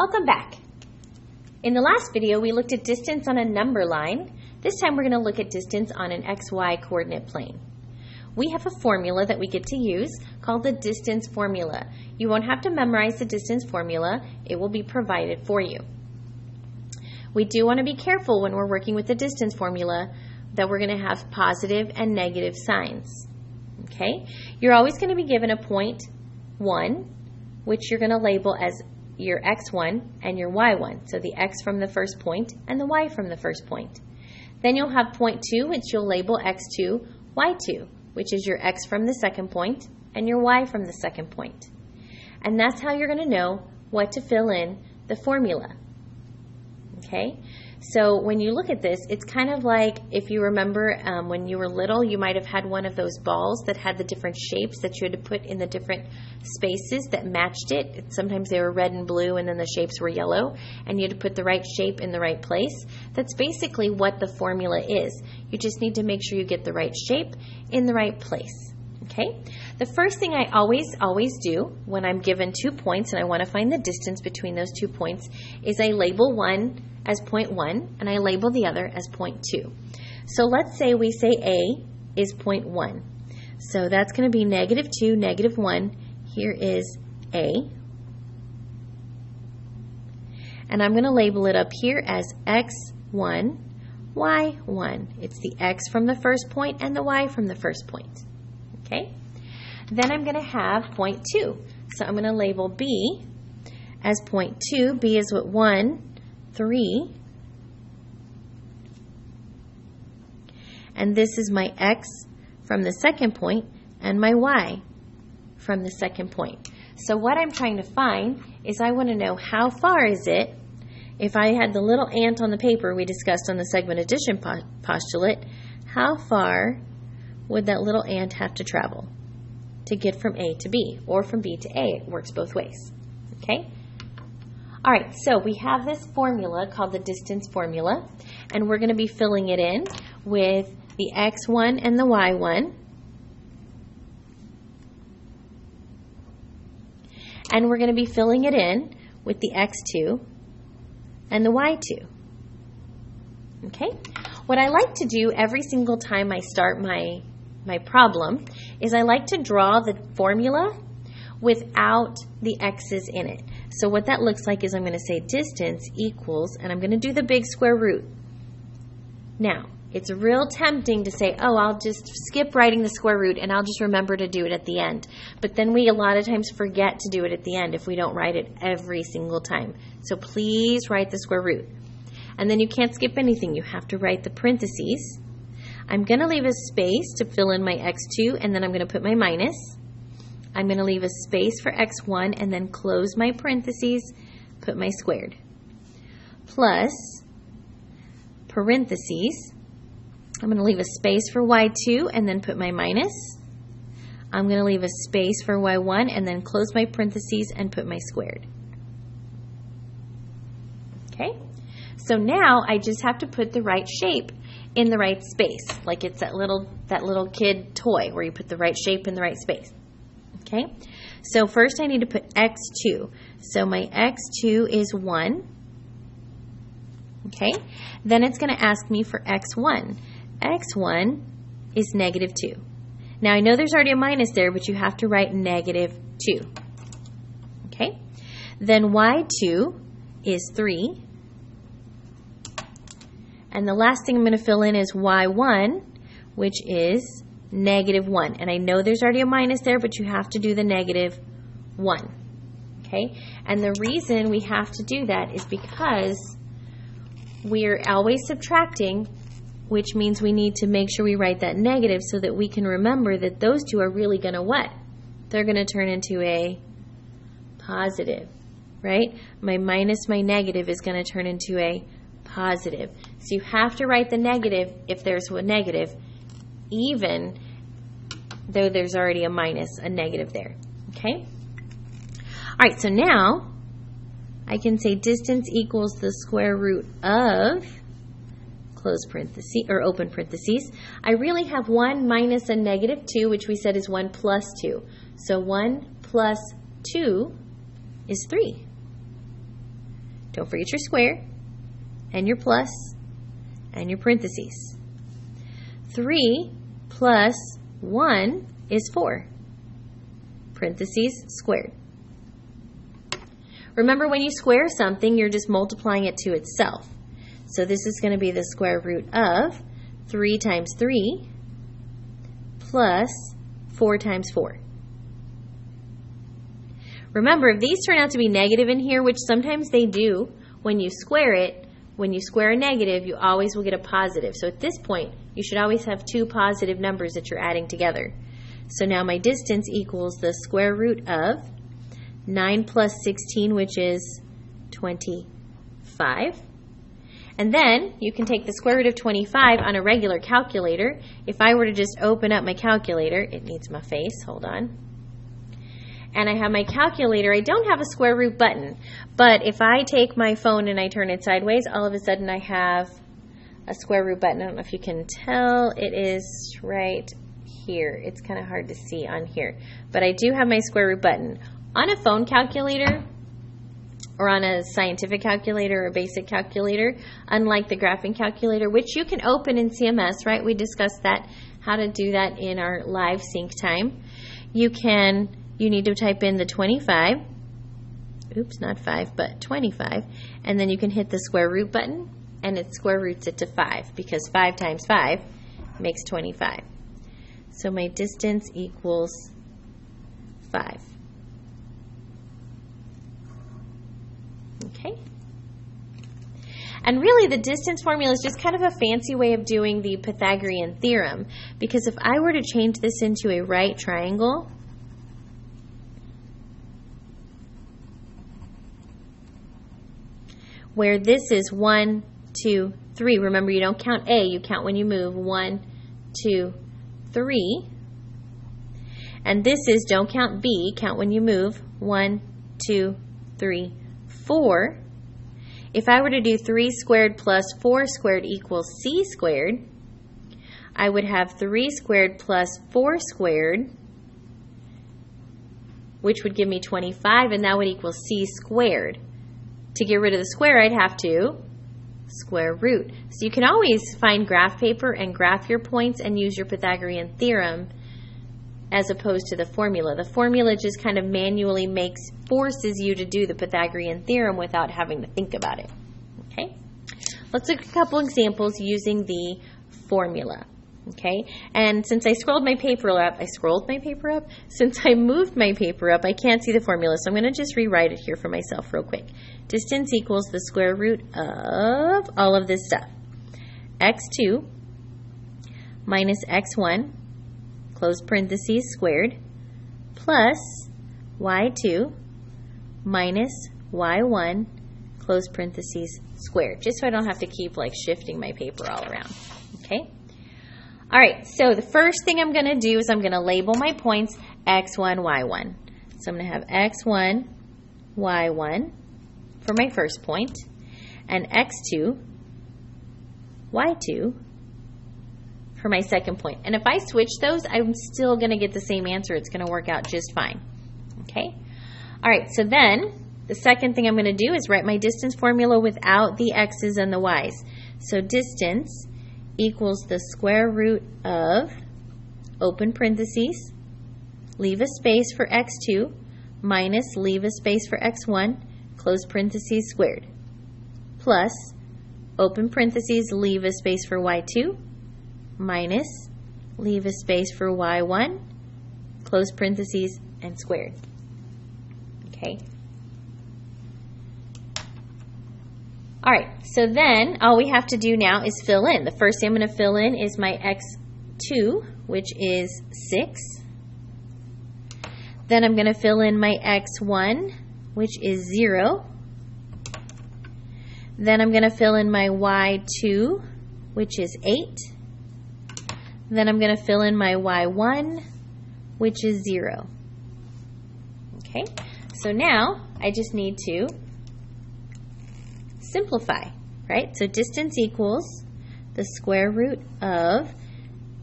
Welcome back. In the last video, we looked at distance on a number line. This time we're going to look at distance on an XY coordinate plane. We have a formula that we get to use called the distance formula. You won't have to memorize the distance formula. It will be provided for you. We do want to be careful when we're working with the distance formula that we're going to have positive and negative signs. Okay? You're always going to be given a point 1, which you're going to label as your x1 and your y1. So the x from the first point and the y from the first point. Then you'll have point 2, which you'll label x2, y2, which is your x from the second point and your y from the second point. And that's how you're going to know what to fill in the formula. Okay? So when you look at this, it's kind of like if you remember when you were little, you might have had one of those balls that had the different shapes that you had to put in the different spaces that matched it. Sometimes they were red and blue and then the shapes were yellow and you had to put the right shape in the right place. That's basically what the formula is. You just need to make sure you get the right shape in the right place. Okay? The first thing I always do when I'm given 2 points and I want to find the distance between those 2 points is I label one as point 1 and I label the other as point 2. So let's say we say A is point 1. So that's going to be -2, -1. Here is A. And I'm going to label it up here as x1, y1. It's the x from the first point and the y from the first point. Okay? Then I'm going to have point 2. So I'm going to label B as point 2. B is what 1, 3. And this is my x from the second point and my y from the second point. So what I'm trying to find is I want to know how far is it, if I had the little ant on the paper we discussed on the segment addition postulate, how far would that little ant have to travel to get from A to B or from B to A? It works both ways. Okay? All right, so we have this formula called the distance formula, and we're going to be filling it in with the x1 and the y1. And we're going to be filling it in with the x2 and the y2. Okay? What I like to do every single time I start my problem is I like to draw the formula without the x's in it. So what that looks like is I'm going to say distance equals, and I'm going to do the big square root. Now, it's real tempting to say, oh, I'll just skip writing the square root and I'll just remember to do it at the end. But then we a lot of times forget to do it at the end if we don't write it every single time. So please write the square root. And then you can't skip anything. You have to write the parentheses. I'm going to leave a space to fill in my x2, and then I'm going to put my minus. I'm going to leave a space for x1, and then close my parentheses, put my squared. Plus, parentheses, I'm going to leave a space for y2, and then put my minus. I'm going to leave a space for y1, and then close my parentheses and put my squared. Okay? So now I just have to put the right shape in the right space, like it's that little kid toy where you put the right shape in the right space. Okay? So first I need to put x2. So my x2 is 1. Okay? Then it's going to ask me for x1. x1 is -2. Now I know there's already a minus there, but you have to write -2. Okay? Then y2 is 3. And the last thing I'm going to fill in is y1, which is -1. And I know there's already a minus there, but you have to do the -1. Okay? And the reason we have to do that is because we're always subtracting, which means we need to make sure we write that negative so that we can remember that those two are really going to what? They're going to turn into a positive, right? My minus my negative is going to turn into a positive. So you have to write the negative if there's a negative, even though there's already a minus, a negative there. Okay? All right, so now I can say distance equals the square root of, close parentheses, or open parentheses. I really have 1 minus a -2, which we said is 1 plus 2. So 1 plus 2 is 3. Don't forget your square and your plus and your parentheses. 3 plus 1 is 4. Parentheses squared. Remember, when you square something, you're just multiplying it to itself. So this is going to be the square root of 3 times 3 plus 4 times 4. Remember, if these turn out to be negative in here, which sometimes they do, when you square it, when you square a negative, you always will get a positive. So at this point, you should always have two positive numbers that you're adding together. So now my distance equals the square root of 9 plus 16, which is 25. And then you can take the square root of 25 on a regular calculator. If I were to just open up my calculator, it needs my face, hold on. And I have my calculator. I don't have a square root button, but if I take my phone and I turn it sideways, all of a sudden I have a square root button. I don't know if you can tell. It is right here. It's kind of hard to see on here, but I do have my square root button. On a phone calculator or on a scientific calculator or a basic calculator, unlike the graphing calculator, which you can open in CMS, right? We discussed that, how to do that in our live sync time. You need to type in the 25, oops, not 5, but 25, and then you can hit the square root button, and it square roots it to 5, because 5 times 5 makes 25. So my distance equals 5. Okay? And really, the distance formula is just kind of a fancy way of doing the Pythagorean theorem, because if I were to change this into a right triangle, where this is 1, 2, 3. Remember, you don't count A, you count when you move. 1, 2, 3. And this is, don't count B, count when you move. 1, 2, 3, 4. If I were to do 3 squared plus 4 squared equals C squared, I would have 3 squared plus 4 squared, which would give me 25, and that would equal C squared. To get rid of the square, I'd have to square root. So you can always find graph paper and graph your points and use your Pythagorean theorem as opposed to the formula. The formula just kind of manually forces you to do the Pythagorean theorem without having to think about it. Okay? Let's look at a couple examples using the formula. Okay, and since I scrolled my paper up, since I moved my paper up, I can't see the formula, so I'm going to just rewrite it here for myself real quick. Distance equals the square root of all of this stuff. x2 minus x1, close parentheses, squared, plus y2 minus y1, close parentheses, squared, just so I don't have to keep like shifting my paper all around. Okay? All right, so the first thing I'm going to do is I'm going to label my points x1, y1. So I'm going to have x1, y1 for my first point, and x2, y2 for my second point. And if I switch those, I'm still going to get the same answer. It's going to work out just fine. Okay? All right, so then the second thing I'm going to do is write my distance formula without the x's and the y's. So distance equals the square root of, open parentheses, leave a space for x2, minus, leave a space for x1, close parentheses, squared, plus, open parentheses, leave a space for y2, minus, leave a space for y1, close parentheses, and squared. Okay? All right, so then all we have to do now is fill in. The first thing I'm going to fill in is my x2, which is 6. Then I'm going to fill in my x1, which is 0. Then I'm going to fill in my y2, which is 8. Then I'm going to fill in my y1, which is 0. Okay, so now I just need to simplify, right? So distance equals the square root of,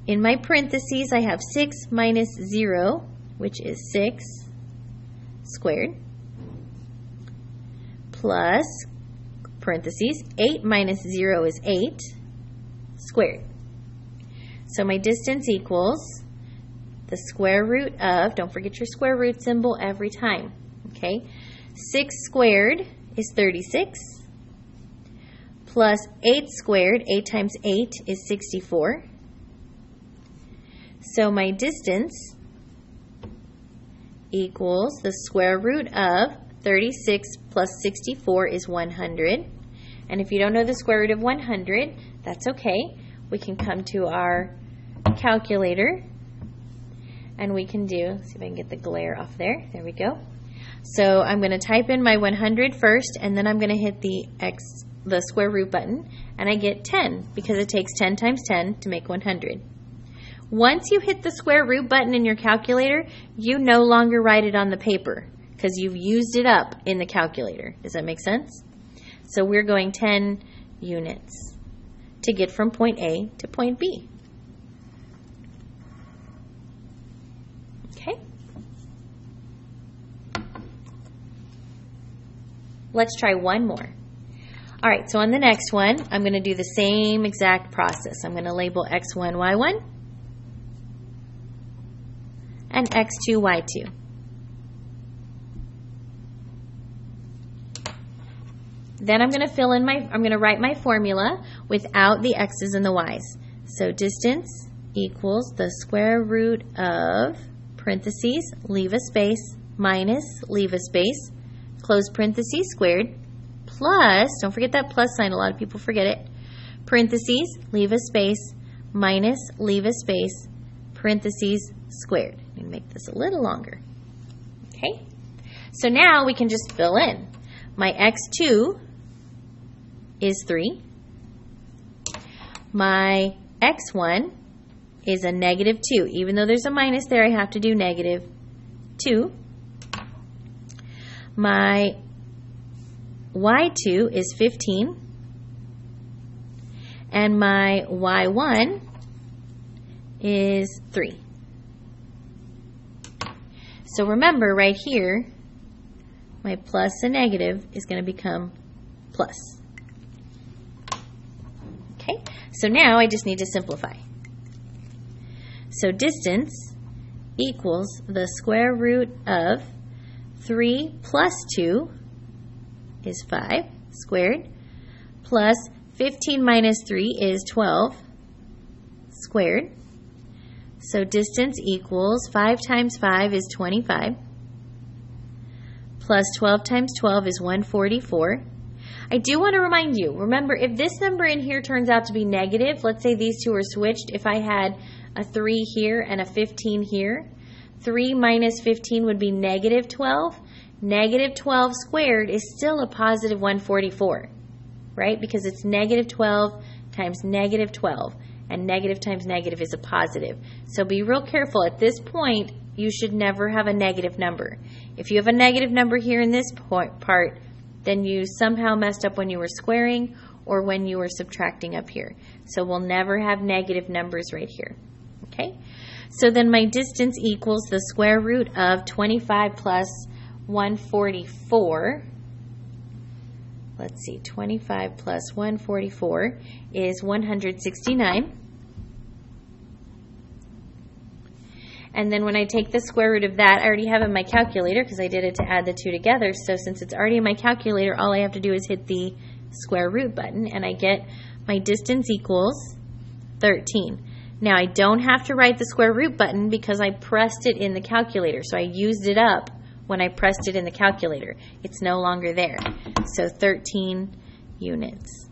in my parentheses, I have 6 minus 0, which is 6 squared, plus parentheses, 8 minus 0 is 8, squared. So my distance equals the square root of, don't forget your square root symbol every time, okay? 6 squared is 36, plus 8 squared, 8 times 8 is 64. So my distance equals the square root of 36 plus 64 is 100. And if you don't know the square root of 100, that's okay. We can come to our calculator and we can do, see if I can get the glare off there. There we go. So I'm going to type in my 100 first, and then I'm going to hit the square root button, and I get 10 because it takes 10 times 10 to make 100. Once you hit the square root button in your calculator, you no longer write it on the paper because you've used it up in the calculator. Does that make sense? So we're going 10 units to get from point A to point B. Okay? Let's try one more. All right, so on the next one, I'm going to do the same exact process. I'm going to label x1, y1, and x2, y2. Then I'm going to write my formula without the x's and the y's. So distance equals the square root of, parentheses, leave a space, minus, leave a space, close parentheses, squared, plus, don't forget that plus sign, a lot of people forget it, parentheses, leave a space, minus, leave a space, parentheses, squared. I'm going to make this a little longer. Okay? So now we can just fill in. My x2 is 3. My x1 is a negative 2. Even though there's a minus there, I have to do negative 2. My y2 is 15. And my y1 is 3. So remember, right here, my plus and negative is going to become plus. Okay, so now I just need to simplify. So distance equals the square root of 3 plus 2 is 5 squared, plus 15 minus 3 is 12 squared. So distance equals 5 times 5 is 25, plus 12 times 12 is 144. I do want to remind you, remember, if this number in here turns out to be negative, let's say these two are switched, if I had a 3 here and a 15 here, 3 minus 15 would be negative 12. Negative 12 squared is still a positive 144, right? Because it's negative 12 times negative 12. And negative times negative is a positive. So be real careful. At this point, you should never have a negative number. If you have a negative number here in this part, then you somehow messed up when you were squaring or when you were subtracting up here. So we'll never have negative numbers right here. Okay? So then my distance equals the square root of 25 plus 144. Let's see, 25 plus 144 is 169. And then when I take the square root of that, I already have in my calculator because I did it to add the two together. So since it's already in my calculator, all I have to do is hit the square root button and I get my distance equals 13. Now I don't have to write the square root button because I pressed it in the calculator. So I used it up when I pressed it in the calculator. It's no longer there. So 13 units.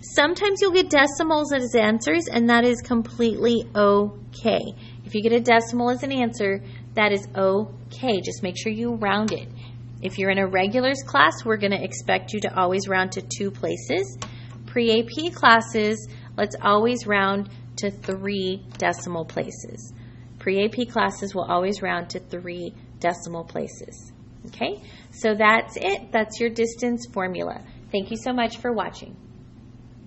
Sometimes you'll get decimals as answers, and that is completely okay. If you get a decimal as an answer, that is okay. Just make sure you round it. If you're in a regulars class, we're going to expect you to always round to 2 places. Pre-AP classes, let's always round to 3 decimal places. Pre-AP classes will always round to 3 decimal places. Okay, so that's it. That's your distance formula. Thank you so much for watching.